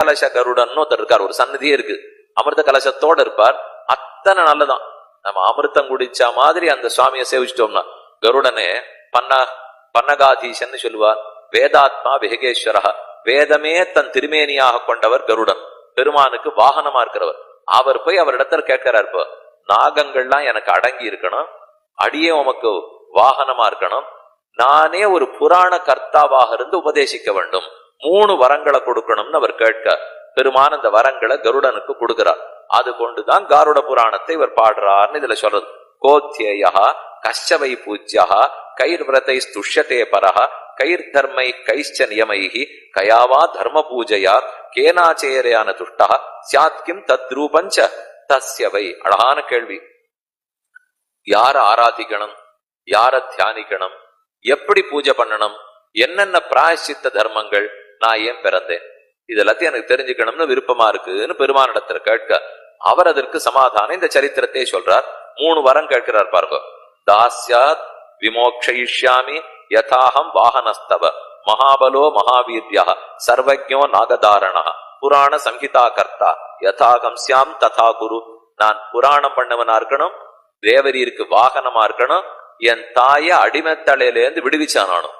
கலச கருடன்னு ஒருத்தர் இருக்கார், ஒரு சன்னதியே இருக்கு, அமிர்த கலசத்தோட இருப்பார். அத்தனை நல்லதான். நம்ம அமிர்தம் குடிச்ச மாதிரி அந்த சுவாமியை சேவிச்சிட்டோம்னா, கருடனே பன்னகாதீசன் சொல்லுவார். வேதாத்மா விஹகேஸ்வரா, வேதமே தன் திருமேனியாக கொண்டவர் கருடன், பெருமானுக்கு வாகனமா இருக்கிறவர். அவர் போய் அவரிடத்துல கேட்கிறார், இப்போ நாகங்கள்லாம் எனக்கு அடங்கி இருக்கணும், அடியே உமக்கு வாகனமா இருக்கணும், நானே ஒரு புராண கர்த்தாவாக இருந்து உபதேசிக்க வேண்டும், 3 வரங்களை கொடுக்கணும்னு அவர் கேட்க, பெருமான் அந்த வரங்களை கருடனுக்கு கொடுக்கிறார். அது கொண்டுதான் காருட புராணத்தை இவர் பாடுறார்னு இதுல சொல்றது. கோத்யேயா கஷ்டவை பூஜ்யா கைர்விரதை ஸ்துஷ்யதே பரஹ கைர்தர்மை கைச்ச நியமைஹி கயாவா தர்ம பூஜையா கேனாச்சேரையான துஷ்டா சியாத் கிம் தத்ரூபஞ்ச தஸ்யவை. அழகான கேள்வி. யார ஆராதிக்கணும், யார தியானிக்கணும், எப்படி பூஜை பண்ணணும், என்னென்ன பிராயச்சித்த தர்மங்கள், நான் ஏன் பிறந்தேன், இதெல்லாத்தையும் எனக்கு தெரிஞ்சுக்கணும்னு விருப்பமா இருக்குன்னு பெருமானிடத்துல கேட்க, அவர் அதற்கு சமாதானம் இந்த சரித்திரத்தை சொல்றார். 3 வரம் கேட்கிறார் பாருங்க. தாஸ்யாத் விமோக்ஷயிஷ்யாமி யதாஹம் வாகனஸ்தவ மகாபலோ மகாவீர்யா சர்வஜோ நாகதாரணா புராண சங்கீதா கர்த்தா யதாகம் சியாம் ததா குரு. நான் புராணம் பண்ணவனா இருக்கணும், தேவரீருக்கு வாகனமா இருக்கணும், என் தாய அடிமைத்தலையிலேருந்து விடுவிச்சானானும்,